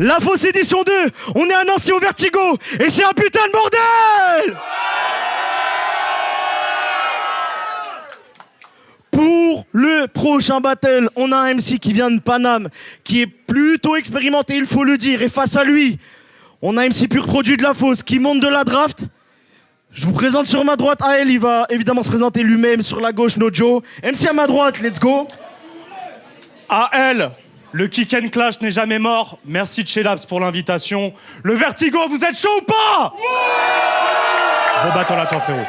La Fosse édition 2, on est à Nancy au Vertigo, et c'est un putain de bordel! Pour le prochain battle, on a un MC qui vient de Paname, qui est plutôt expérimenté, il faut le dire, et face à lui, on a un MC pur produit de La Fosse qui monte de la draft. Je vous présente sur ma droite AL, il va évidemment se présenter lui-même, sur la gauche Nojo. MC à ma droite, let's go. AL, le kick and clash n'est jamais mort. Merci Chelaps pour l'invitation. Le Vertigo, vous êtes chaud ou pas? Bon battle à toi, frérot.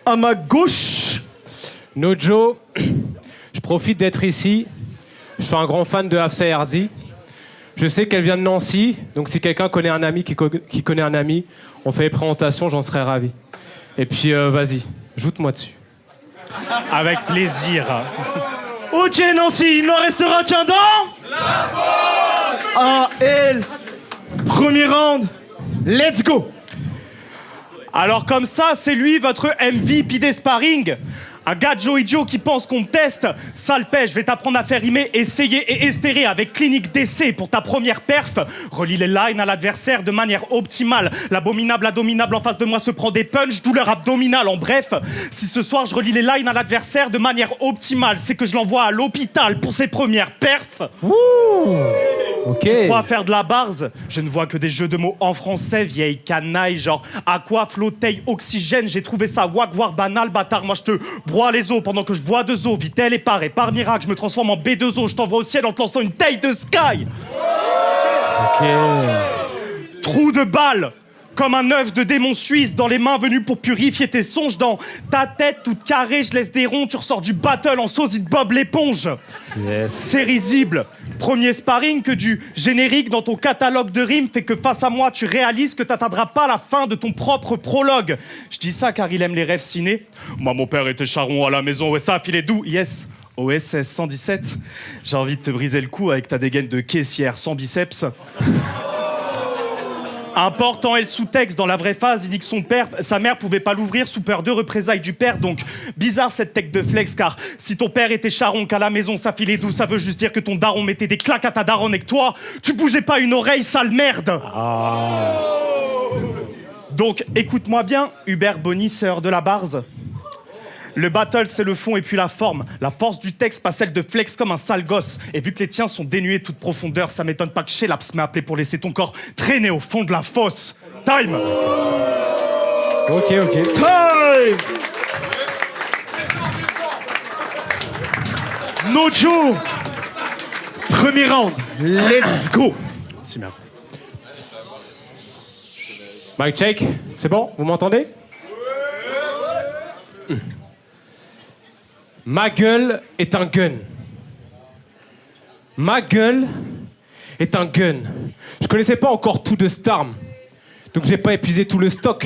À ma gauche, Nojo, je profite d'être ici. Je suis un grand fan de Hafsa Erdi. Je sais qu'elle vient de Nancy, donc si quelqu'un connaît un ami qui connaît un ami, on fait les présentations, j'en serais ravi. Et puis, vas-y, joute-moi dessus. Avec plaisir. ok Nancy, il n'en restera qu'un dans La Fosse. AL, premier round, let's go. Alors comme ça, c'est lui, votre MVP des sparring. Un gars de Joey Joe qui pense qu'on me teste. Sale pêche, je vais t'apprendre à faire rimer, essayer et espérer avec clinique d'essai pour ta première perf. Relie les lines à l'adversaire de manière optimale. L'abominable indominable en face de moi se prend des punchs, douleur abdominale. En bref, si ce soir je relie les lines à l'adversaire de manière optimale, c'est que je l'envoie à l'hôpital pour ses premières perfs. Ok. Tu crois faire de la barze? Je ne vois que des jeux de mots en français, vieille canaille, genre aqua, flotteuil, oxygène. J'ai trouvé ça wagwar banal, bâtard. Moi je te broie les os pendant que je bois 2 os. Vitel et par miracle, je me transforme en B2O. Je t'envoie au ciel en te lançant une taille de sky. Ok. Trou de balle, comme un œuf de démon suisse dans les mains venues pour purifier tes songes. Dans ta tête toute carrée, je laisse des ronds. Tu ressors du battle en sosie de Bob l'éponge. Yes. C'est risible. Premier sparring que du générique dans ton catalogue de rimes fait que face à moi, tu réalises que t'atteindras pas la fin de ton propre prologue. Je dis ça car il aime les rêves ciné. Moi, mon père était charron à la maison. Ouais, ça, filet doux. Yes. OSS 117. J'ai envie de te briser le cou avec ta dégaine de caissière sans biceps. Important est le sous-texte. Dans la vraie phase, il dit que sa mère pouvait pas l'ouvrir sous peur de représailles du père. Donc, bizarre cette tech de flex, car si ton père était charron qu'à la maison ça filait doux, ça veut juste dire que ton daron mettait des claques à ta daronne et que toi, tu bougeais pas une oreille, sale merde. Donc, écoute-moi bien, Hubert Bonny, sœur de la Barze. Le battle, c'est le fond et puis la forme. La force du texte, pas celle de flex comme un sale gosse. Et vu que les tiens sont dénués de toute profondeur, ça m'étonne pas que Chelaps m'ait appelé pour laisser ton corps traîner au fond de la fosse. Time. Ok. time. Nojo, premier round, let's go. Si, merde. Mic check, c'est bon? Vous m'entendez? Ma gueule est un gun. Ma gueule est un gun. Je connaissais pas encore tout de cette arme, donc j'ai pas épuisé tout le stock.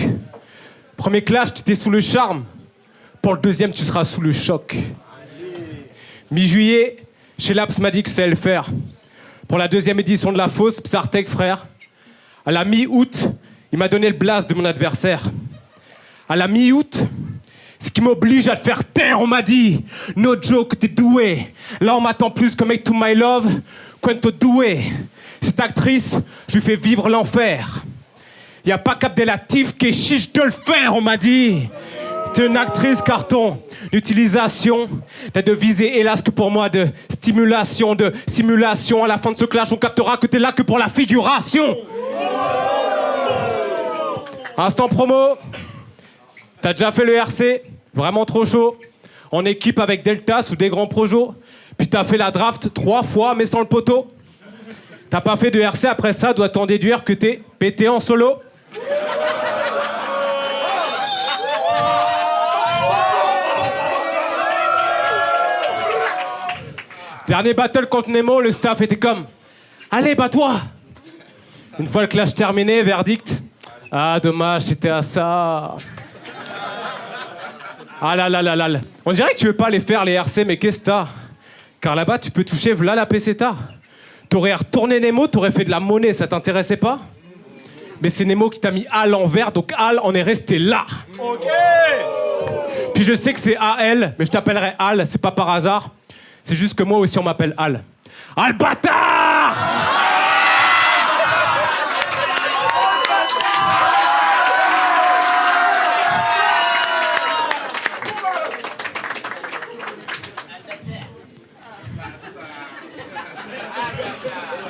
Premier clash, tu étais sous le charme. Pour le deuxième, tu seras sous le choc. Mi-juillet, Chelaps m'a dit que c'est le faire. Pour la deuxième édition de La Fosse, Psartek, frère. À la mi-août, il m'a donné le blast de mon adversaire. À la mi-août, ce qui m'oblige à te faire taire, on m'a dit. No joke, t'es doué. Là, on m'attend plus que Make to My Love, Quento doué. Cette actrice, je lui fais vivre l'enfer. Y a pas qu'Abdelatif qui est chiche de le faire, on m'a dit. T'es une actrice carton. L'utilisation t'as de visée, hélas, que pour moi, de stimulation, de simulation. À la fin de ce clash, on captera que t'es là que pour la figuration. Instant promo. T'as déjà fait le RC, vraiment trop chaud. En équipe avec Deltas ou des grands projos. Puis t'as fait la draft 3 fois, mais sans le poteau. T'as pas fait de RC après ça, doit-on déduire que t'es pété en solo? Dernier battle contre Nemo, le staff était comme « Allez, bats-toi !» Une fois le clash terminé, verdict « Ah, dommage, c'était à ça !» Ah là là là là. On dirait que tu veux pas les faire, les RC, mais qu'est-ce que t'as? Car là-bas, tu peux toucher v'là la peseta. T'aurais retourné Nemo, t'aurais fait de la monnaie, ça t'intéressait pas? Mais c'est Nemo qui t'a mis A l'envers, donc Al en est resté là. Ok. Puis je sais que c'est AL, mais je t'appellerai Al, c'est pas par hasard. C'est juste que moi aussi on m'appelle Al. Al bâtard!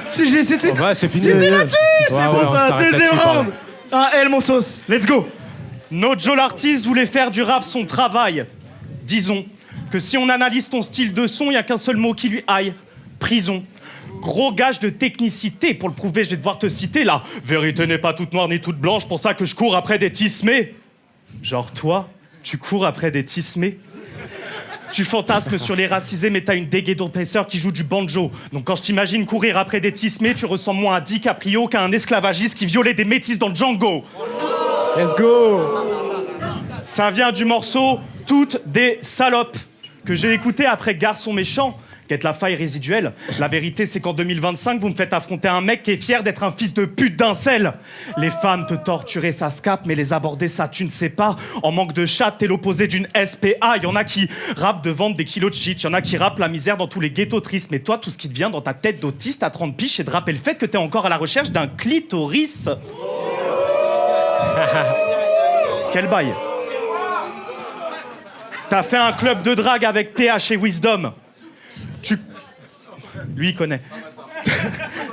C'était Ouais, c'est fini. c'était là-dessus. C'est Ouais, bon ouais, on ça. s'arrête Deuxième là-dessus, round. Un L mon sauce. Let's go. No Joe l'artiste voulait faire du rap son travail. Disons que si on analyse ton style de son, il n'y a qu'un seul mot qui lui aille. Prison. Gros gage de technicité. Pour le prouver, je vais devoir te citer. La vérité n'est pas toute noire ni toute blanche, pour ça que je cours après des tismés. Genre toi, tu cours après des tismés. Tu fantasmes sur les racisés, mais t'as une dégaine d'épaisseur qui joue du banjo. Donc quand je t'imagine courir après des tismés, tu ressembles moins à DiCaprio qu'à un esclavagiste qui violait des métis dans Django. Let's go. Ça vient du morceau Toutes des salopes, que j'ai écouté après Garçon méchant. Quête la faille résiduelle. La vérité, c'est qu'en 2025, vous me faites affronter un mec qui est fier d'être un fils de pute d'incel. Les femmes te torturaient, ça se capte, mais les aborder, ça, tu ne sais pas. En manque de chat, t'es l'opposé d'une SPA. Y en a qui rappent de vendre des kilos de shit. Y en a qui rappent la misère dans tous les ghettos tristes. Mais toi, tout ce qui te vient dans ta tête d'autiste à 30 piges, c'est de rapper le fait que t'es encore à la recherche d'un clitoris. Quel bail. T'as fait un club de drague avec PH et Wisdom. Lui, il connaît.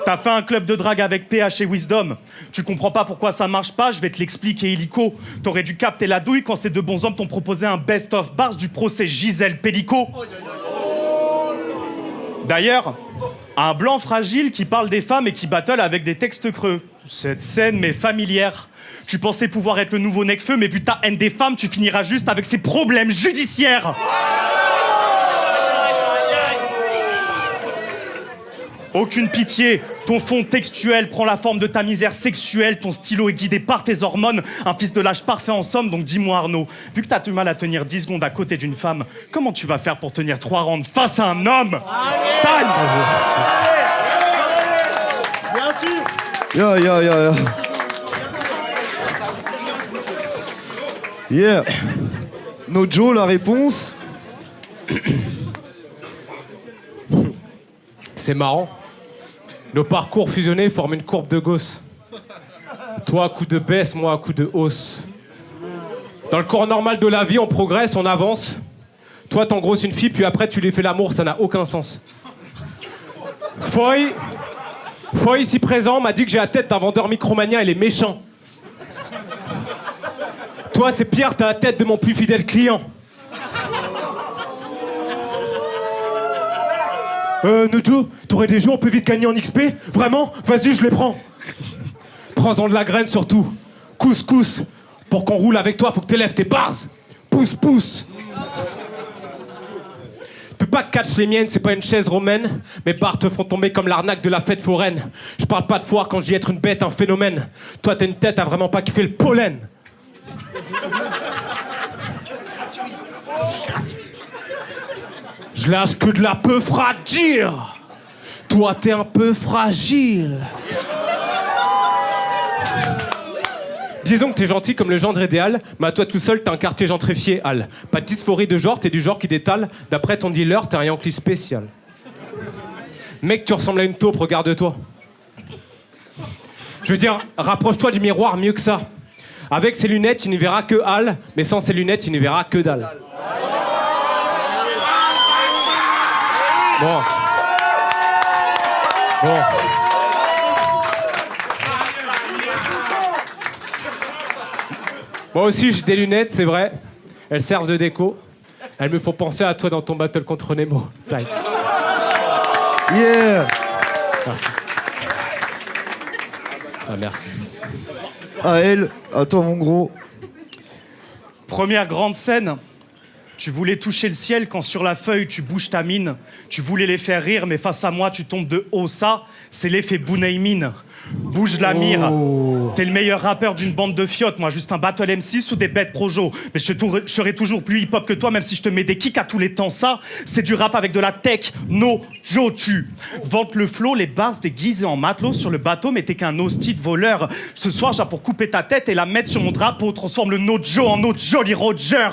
T'as fait un club de drague avec PH et Wisdom. Tu comprends pas pourquoi ça marche pas, je vais te l'expliquer illico. T'aurais dû capter la douille quand ces deux bons hommes t'ont proposé un best-of bars du procès Gisèle Pellico. D'ailleurs, un blanc fragile qui parle des femmes et qui battle avec des textes creux. Cette scène m'est familière. Tu pensais pouvoir être le nouveau Necfeu, mais vu ta haine des femmes, tu finiras juste avec ces problèmes judiciaires. Aucune pitié, ton fond textuel prend la forme de ta misère sexuelle, ton stylo est guidé par tes hormones, un fils de l'âge parfait en somme, donc dis-moi Arnaud, vu que t'as du mal à tenir 10 secondes à côté d'une femme, comment tu vas faire pour tenir 3 rounds face à un homme? Time. Bien sûr. Yeah. Yeah. No Joe, la réponse. C'est marrant. Nos parcours fusionnés forment une courbe de Gauss. Toi à coup de baisse, moi à coup de hausse. Dans le cours normal de la vie, on progresse, on avance. Toi t'engrosses une fille, puis après tu lui fais l'amour, ça n'a aucun sens. Foy, ici présent, m'a dit que j'ai la tête d'un vendeur Micromania, il est méchant. Toi c'est Pierre, t'as la tête de mon plus fidèle client. Nojo, t'aurais des jeux, on peut vite gagner en XP? Vraiment? Vas-y, je les prends. Prends-en de la graine surtout. Couscous. Pour qu'on roule avec toi, faut que t'élèves tes bars. Pousse. Peux pas catch les miennes, c'est pas une chaise romaine. Mes barres te font tomber comme l'arnaque de la fête foraine. Je parle pas de foire quand je dis être une bête, un phénomène. Toi, t'as une tête à vraiment pas kiffer le pollen. Je lâche que de la peu fragile. Toi, t'es un peu fragile. Disons que t'es gentil comme le gendre idéal, mais à toi tout seul, t'es un quartier gentrifié, Al. Pas de dysphorie de genre, t'es du genre qui détale. D'après ton dealer, t'es un Yankee spécial. Mec, tu ressembles à une taupe, regarde-toi. Je veux dire, rapproche-toi du miroir, mieux que ça. Avec ses lunettes, il n'y verra que Al, mais sans ses lunettes, il n'y verra que dalle. Bon. Moi aussi, j'ai des lunettes, c'est vrai. Elles servent de déco. Elles me font penser à toi dans ton battle contre Nemo. Bye. Yeah. Merci. Ah, merci. À elle, à toi mon gros. Première grande scène. Tu voulais toucher le ciel quand sur la feuille tu bouges ta mine. Tu voulais les faire rire, mais face à moi tu tombes de haut. Ça, c'est l'effet Bunaimin. Bouge la mire. T'es le meilleur rappeur d'une bande de fiottes. Moi, juste un battle M6 ou des bêtes projo. Mais je serai toujours plus hip-hop que toi, même si je te mets des kicks à tous les temps. Ça, c'est du rap avec de la tech. No Joe, tu vantes le flow, les bars déguisés en matelot sur le bateau, mais t'es qu'un hostie de voleur. Ce soir, j'ai pour couper ta tête et la mettre sur mon drapeau. Transforme le No Joe en No Jolly Roger.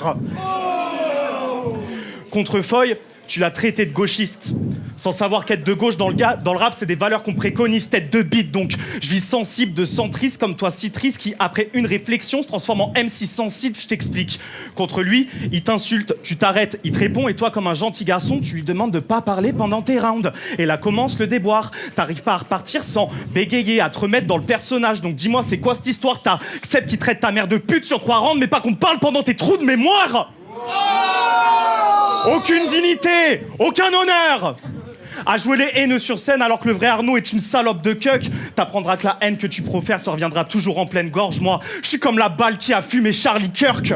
Contre Foy, tu l'as traité de gauchiste. Sans savoir qu'être de gauche dans le rap, c'est des valeurs qu'on préconise, tête de bite. Donc, je vis sensible de centriste comme toi, citrice, qui, après une réflexion, se transforme en MC sensible. Je t'explique. Contre lui, il t'insulte, tu t'arrêtes, il te répond, et toi, comme un gentil garçon, tu lui demandes de pas parler pendant tes rounds. Et là commence le déboire. T'arrives pas à repartir sans bégayer, à te remettre dans le personnage. Donc, dis-moi, c'est quoi cette histoire? T'as Seb qui traite ta mère de pute sur 3 rounds, mais pas qu'on te parle pendant tes trous de mémoire. Aucune dignité, aucun honneur. À jouer les haineux sur scène alors que le vrai Arnaud est une salope de cuck. T'apprendras que la haine que tu profères te reviendra toujours en pleine gorge. Moi, je suis comme la balle qui a fumé Charlie Kirk.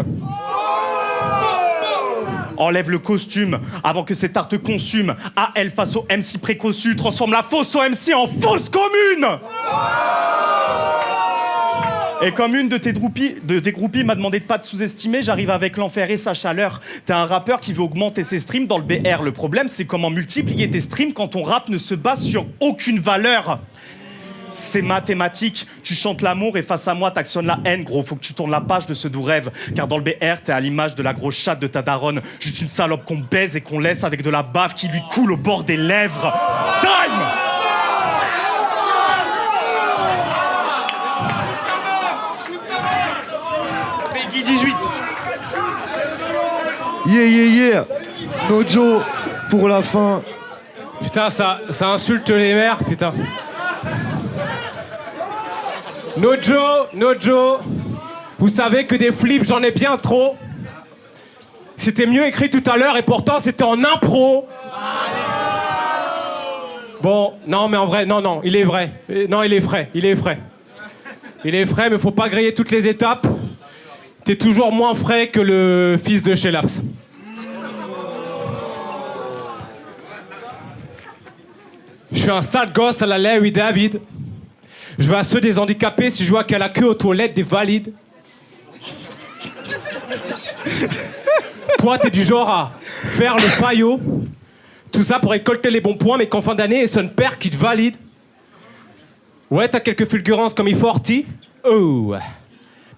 Enlève le costume avant que cet art te consume. AL face au MC précossu, transforme la fausse au MC en fausse commune. Et comme une de tes groupies m'a demandé de pas te sous-estimer, j'arrive avec l'enfer et sa chaleur. T'es un rappeur qui veut augmenter ses streams dans le BR. Le problème, c'est comment multiplier tes streams quand ton rap ne se base sur aucune valeur. C'est mathématique, tu chantes l'amour et face à moi t'actionnes la haine, gros. Faut que tu tournes la page de ce doux rêve. Car dans le BR, t'es à l'image de la grosse chatte de ta daronne. Juste une salope qu'on baise et qu'on laisse avec de la bave qui lui coule au bord des lèvres. Time! Peggy 18. Yeah. Nojo pour la fin. Putain, ça insulte les mères, putain. Nojo, vous savez que des flips, j'en ai bien trop. C'était mieux écrit tout à l'heure et pourtant c'était en impro. Bon, non mais en vrai, non, il est vrai. Non, il est frais. Il est frais, mais faut pas griller toutes les étapes. T'es toujours moins frais que le fils de Shellaps. Je suis un sale gosse à la Larry David. Je vais à ceux des handicapés si je vois qu'à la queue aux toilettes des valides. Toi, t'es du genre à faire le faillot. Tout ça pour récolter les bons points, mais qu'en fin d'année, et son père qui te valide. Ouais, t'as quelques fulgurances comme il forti. Oh.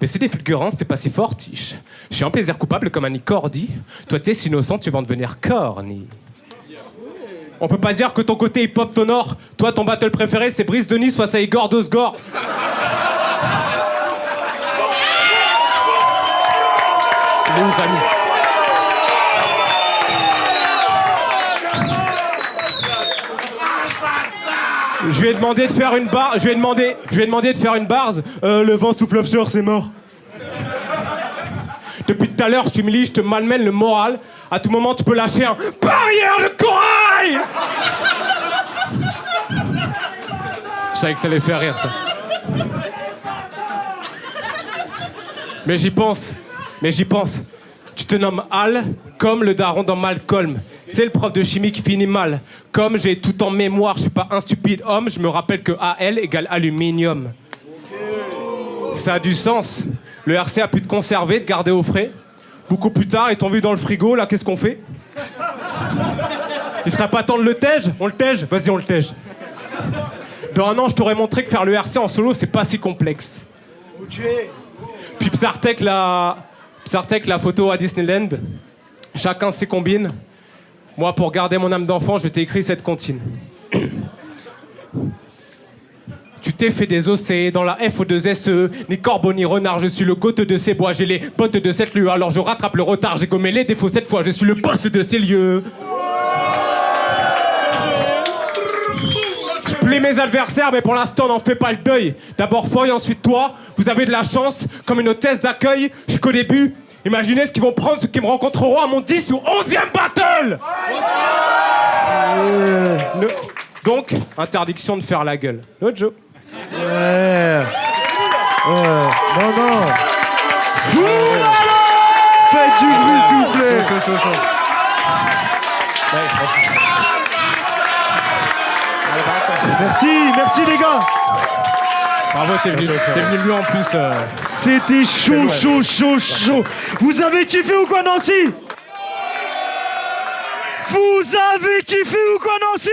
Mais c'est des fulgurances, c'est pas si fortiche. Je suis un plaisir coupable comme Annie Cordy. Toi, t'es si innocent, tu vas en devenir corny. On peut pas dire que ton côté hip-hop t'honore. Toi, ton battle préféré, c'est Brice de Nice face à Igor Dosgor. Il est où, Samy? Je lui ai demandé de faire une barre. Je lui ai demandé de faire une barre. Le vent souffle offshore, c'est mort. Depuis tout à l'heure, je t'humilie, je te malmène le moral. À tout moment, tu peux lâcher un barrière de corail. Je savais que ça allait faire rire, ça. Mais j'y pense. Tu te nommes Al, comme le daron dans Malcolm. C'est le prof de chimie qui finit mal. Comme j'ai tout en mémoire, je suis pas un stupide homme, je me rappelle que AL égale aluminium. Ça a du sens. Le RC a pu te conserver, te garder au frais. Beaucoup plus tard, ils t'ont vu dans le frigo, là, qu'est-ce qu'on fait? Il serait pas temps de le tège? On le tège? Vas-y, on le tège. Dans 1 an, je t'aurais montré que faire le RC en solo, c'est pas si complexe. Puis Psartek, la photo à Disneyland. Chacun ses combines. Moi, pour garder mon âme d'enfant, je t'ai écrit cette comptine. Tu t'es fait des OC dans la FO2SE, ni corbeau ni renard, je suis le goth de ces bois, j'ai les bottes de cette lue, alors je rattrape le retard, j'ai gommé les défauts cette fois, je suis le boss de ces lieux. Je plais mes adversaires, mais pour l'instant, n'en fais pas le deuil. D'abord Foy, ensuite toi, vous avez de la chance, comme une hôtesse d'accueil, je suis qu'au début. Imaginez ce qu'ils vont prendre, ceux qui me rencontreront à mon 10 ou 11e battle. Donc, interdiction de faire la gueule. Nojo. Ouais. Non. Faites du bruit, s'il vous plaît. Chaud. Merci les gars. Bravo, t'es venu lui en plus. C'était chaud. Vous avez kiffé ou quoi, Nancy? Vous avez kiffé ou quoi, Nancy?